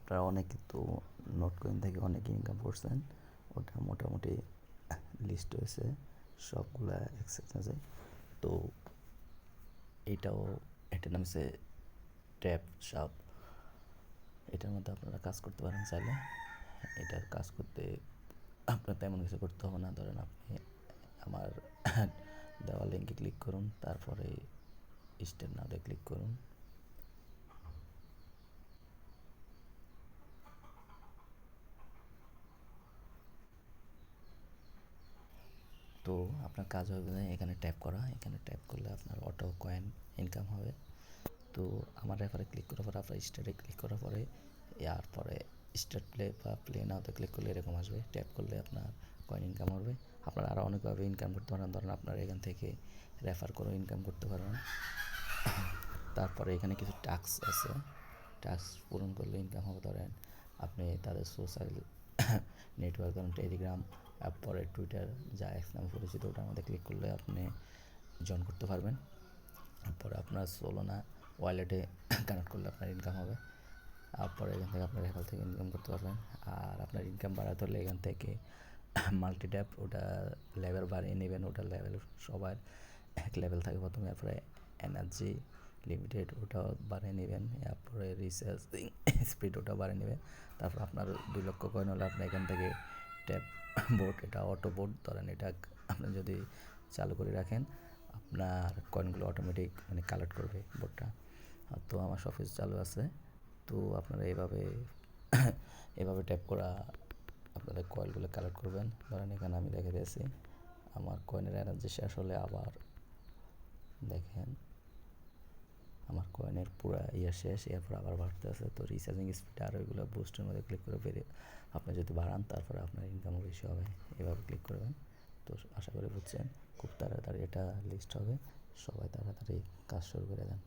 আপনারা অনেকে তো নোট কয়েন থেকে অনেকে ইনকাম করছেন, ওটা মোটামুটি লিস্ট হয়েছে সবগুলা এক্সচেঞ্জে। তো এইটাও, এটার নাম হচ্ছে ট্যাপ শপ। এটার মধ্যে আপনারা কাজ করতে পারেন চাইলে। এটার কাজ করতে আপনার তেমন কিছু করতে হবে না। ধরেন আপনি আমার দেওয়া লিঙ্কে ক্লিক করুন, তারপরে স্টেপ নাওতে ক্লিক করুন। তো আপনার কাজ হবে এখানে ট্যাপ করা। এখানে ট্যাপ করলে আপনার অটো কয়েন ইনকাম হবে। তো আমার রেফারে ক্লিক করার পরে আপনার স্টার্টে ক্লিক করার পরে পরে স্টার্ট প্লে বা প্লে নাওতে ক্লিক করলে এরকম আসবে। ট্যাপ করলে আপনার কয়েন ইনকাম হবে। আপনারা আরও অনেকভাবে ইনকাম করতে পারেন। ধরেন আপনারা এখান থেকে রেফার করে ইনকাম করতে পারবেন। তারপরে এখানে কিছু টাস্ক আছে, টাস্ক পূরণ করলে ইনকাম হবে। ধরেন আপনি তাদের সোশ্যাল নেটওয়ার্ক, ধরেন টেলিগ্রাম, তারপরে টুইটার, যা এক্স নামে পরিচিত, ওটার মধ্যে ক্লিক করলে আপনি জয়েন করতে পারবেন। তারপরে আপনার সোলোনা ওয়ালেটে কানেক্ট করলে আপনার ইনকাম হবে। তারপরে এখান থেকে আপনার রেফার থেকে ইনকাম করতে পারবেন। আর আপনার ইনকাম বাড়াতে হলে এখান থেকে মাল্টি ট্যাপ, ওটা লেভেল বাড়িয়ে নেবেন। ওটা লেভেল সবার এক লেভেল থাকে প্রথমে। তারপরে এনার্জি লিমিটেড, ওটাও বাড়িয়ে নেবেন। তারপরে রিসার্চ স্পিড, ওটাও বাড়িয়ে নেবেন। তারপর আপনার 2 লক্ষ কয়েন হলে আপনি এখান থেকে ট্যাপ বোর্ড, এটা অটো বোর্ড, ধরেন এটা আপনি যদি চালু করে রাখেন, আপনার কয়েনগুলো অটোমেটিক মানে কালেক্ট করবে বোর্ডটা। তো আমার সব কিছু চালু আছে। তো আপনারা এভাবে ট্যাপ করা আপনারা কয়েনগুলো কালেক্ট করবেন। ধরেন এখানে আমি রেখে দিয়েছি, আমার কয়েনের এনার্জি শেষ হলে আবার দেখেন আমার কয়েনের পুরো শেষ, এরপর আবার বাড়তে আছে। তো রিচার্জিং স্পিড আর ওইগুলো বুস্টের মধ্যে ক্লিক করে বেরিয়ে আপনি যদি বাড়ান, তারপরে আপনার ইনকামও বেশি হবে। এভাবে ক্লিক করবেন। তো আশা করি বুঝছেন। খুব তাড়াতাড়ি এটা লিস্ট হবে। সবাই তাড়াতাড়ি কাজ শুরু করে দেন।